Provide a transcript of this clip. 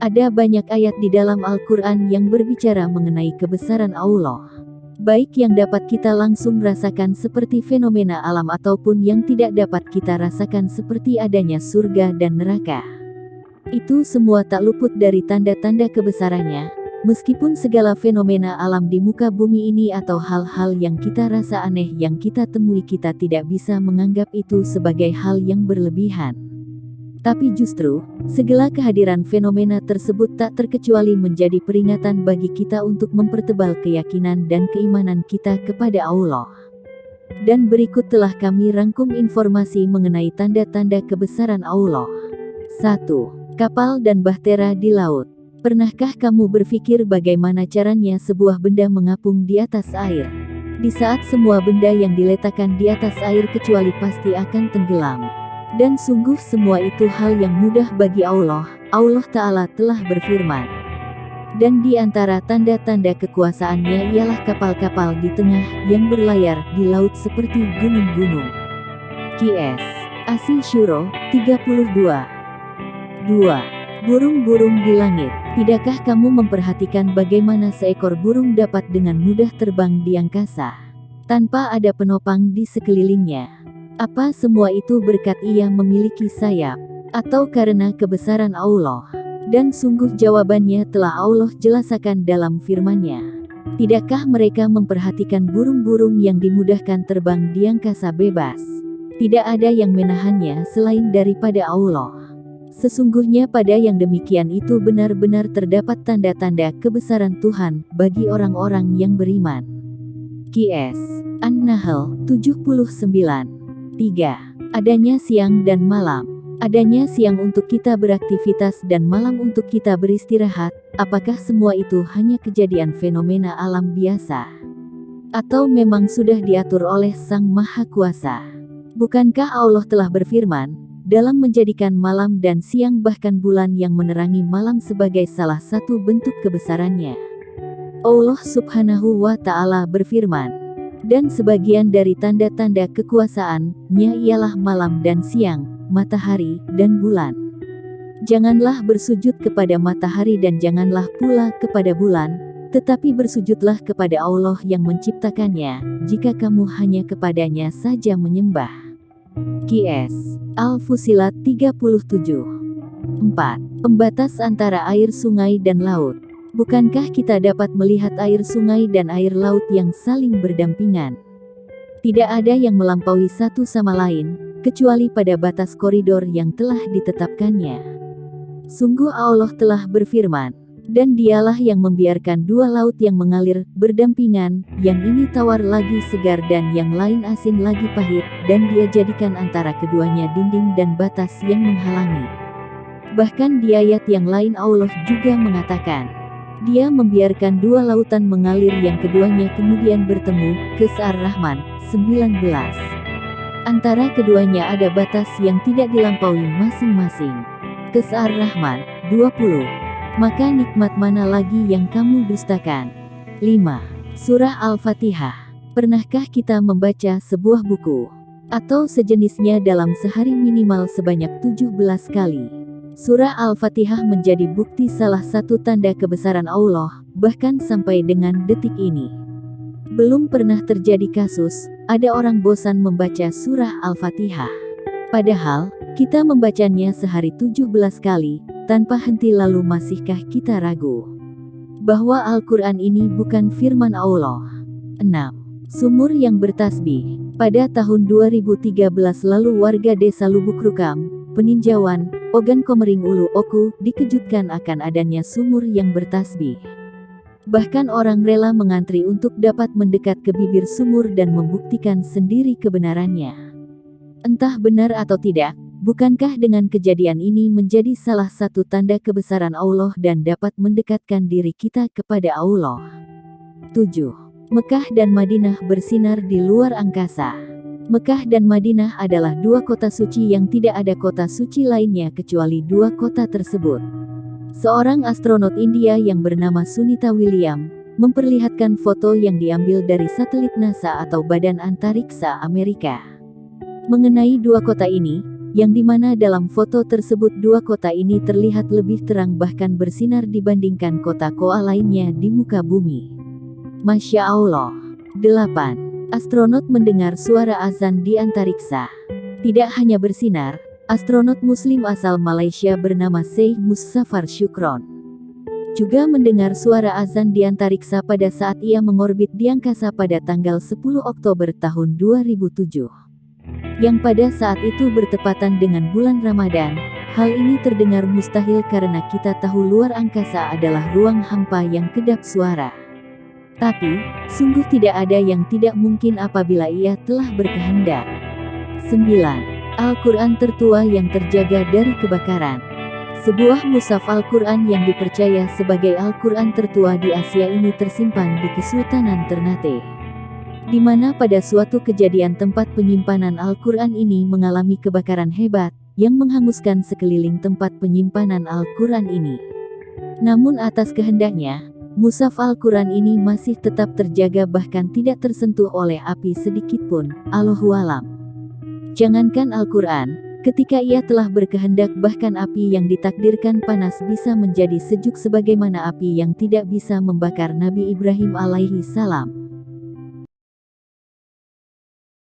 Ada banyak ayat di dalam Al-Quran yang berbicara mengenai kebesaran Allah. Baik yang dapat kita langsung rasakan seperti fenomena alam ataupun yang tidak dapat kita rasakan seperti adanya surga dan neraka. Itu semua tak luput dari tanda-tanda kebesarannya, meskipun segala fenomena alam di muka bumi ini atau hal-hal yang kita rasa aneh yang kita temui kita tidak bisa menganggap itu sebagai hal yang berlebihan. Tapi justru, segala kehadiran fenomena tersebut tak terkecuali menjadi peringatan bagi kita untuk mempertebal keyakinan dan keimanan kita kepada Allah. Dan berikut telah kami rangkum informasi mengenai tanda-tanda kebesaran Allah. 1. Kapal dan bahtera di laut. Pernahkah kamu berpikir bagaimana caranya sebuah benda mengapung di atas air? Di saat semua benda yang diletakkan di atas air kecuali pasti akan tenggelam. Dan sungguh semua itu hal yang mudah bagi Allah. Allah Ta'ala telah berfirman. Dan di antara tanda-tanda kekuasaannya ialah kapal-kapal di tengah yang berlayar di laut seperti gunung-gunung. Qs. Asy-Syura 32. 2. Burung-burung di langit. Tidakkah kamu memperhatikan bagaimana seekor burung dapat dengan mudah terbang di angkasa, tanpa ada penopang di sekelilingnya? Apa semua itu berkat ia memiliki sayap, atau karena kebesaran Allah? Dan sungguh jawabannya telah Allah jelaskan dalam firman-Nya. Tidakkah mereka memperhatikan burung-burung yang dimudahkan terbang di angkasa bebas? Tidak ada yang menahannya selain daripada Allah. Sesungguhnya pada yang demikian itu benar-benar terdapat tanda-tanda kebesaran Tuhan bagi orang-orang yang beriman. Qs. An-Nahl 79. 3. Adanya siang dan malam. Adanya siang untuk kita beraktivitas dan malam untuk kita beristirahat. Apakah semua itu hanya kejadian fenomena alam biasa? Atau memang sudah diatur oleh Sang Maha Kuasa? Bukankah Allah telah berfirman, dalam menjadikan malam dan siang bahkan bulan yang menerangi malam sebagai salah satu bentuk kebesarannya? Allah Subhanahu wa Ta'ala berfirman, dan sebagian dari tanda-tanda kekuasaan-Nya ialah malam dan siang, matahari dan bulan. Janganlah bersujud kepada matahari dan janganlah pula kepada bulan, tetapi bersujudlah kepada Allah yang menciptakannya, jika kamu hanya kepadanya saja menyembah. Qs. Al-Fusilat 37. 4. Pembatas antara air sungai dan laut. Bukankah kita dapat melihat air sungai dan air laut yang saling berdampingan? Tidak ada yang melampaui satu sama lain, kecuali pada batas koridor yang telah ditetapkannya. Sungguh Allah telah berfirman, dan dialah yang membiarkan dua laut yang mengalir berdampingan, yang ini tawar lagi segar dan yang lain asin lagi pahit, dan dia jadikan antara keduanya dinding dan batas yang menghalangi. Bahkan di ayat yang lain Allah juga mengatakan, Dia membiarkan dua lautan mengalir yang keduanya kemudian bertemu. Qs Ar-Rahman 19. Antara keduanya ada batas yang tidak dilampaui masing-masing. Qs Ar-Rahman 20. Maka nikmat mana lagi yang kamu dustakan? 5. Surah Al-Fatihah. Pernahkah kita membaca sebuah buku atau sejenisnya dalam sehari minimal sebanyak 17 kali? Surah Al-Fatihah menjadi bukti salah satu tanda kebesaran Allah, bahkan sampai dengan detik ini. Belum pernah terjadi kasus, ada orang bosan membaca surah Al-Fatihah. Padahal, kita membacanya sehari 17 kali, tanpa henti lalu masihkah kita ragu bahwa Al-Quran ini bukan firman Allah? 6. Sumur yang bertasbih. Pada tahun 2013 lalu warga desa Lubuk Rukam, Peninjauan, Ogan Komering Ulu Oku, dikejutkan akan adanya sumur yang bertasbih. Bahkan orang rela mengantri untuk dapat mendekat ke bibir sumur dan membuktikan sendiri kebenarannya. Entah benar atau tidak, bukankah dengan kejadian ini menjadi salah satu tanda kebesaran Allah dan dapat mendekatkan diri kita kepada Allah? 7. Mekah dan Madinah bersinar di luar angkasa. Mekah dan Madinah adalah dua kota suci yang tidak ada kota suci lainnya kecuali dua kota tersebut. Seorang astronot India yang bernama Sunita William, memperlihatkan foto yang diambil dari satelit NASA atau Badan Antariksa Amerika. Mengenai dua kota ini, yang dimana dalam foto tersebut dua kota ini terlihat lebih terang bahkan bersinar dibandingkan kota Koa lainnya di muka bumi. Masya Allah. 8. Astronot mendengar suara azan di antariksa. Tidak hanya bersinar, astronot muslim asal Malaysia bernama Syekh Muzaffar Syukron juga mendengar suara azan di antariksa pada saat ia mengorbit di angkasa pada tanggal 10 Oktober tahun 2007. Yang pada saat itu bertepatan dengan bulan Ramadan. Hal ini terdengar mustahil karena kita tahu luar angkasa adalah ruang hampa yang kedap suara. Tapi, sungguh tidak ada yang tidak mungkin apabila ia telah berkehendak. 9. Al-Quran tertua yang terjaga dari kebakaran. Sebuah mushaf Al-Quran yang dipercaya sebagai Al-Quran tertua di Asia ini tersimpan di Kesultanan Ternate, di mana pada suatu kejadian tempat penyimpanan Al-Quran ini mengalami kebakaran hebat, yang menghanguskan sekeliling tempat penyimpanan Al-Quran ini. Namun atas kehendaknya, mushaf Al-Quran ini masih tetap terjaga bahkan tidak tersentuh oleh api sedikitpun. Allahu a'lam. Jangankan Al-Quran, ketika ia telah berkehendak bahkan api yang ditakdirkan panas bisa menjadi sejuk sebagaimana api yang tidak bisa membakar Nabi Ibrahim alaihi salam.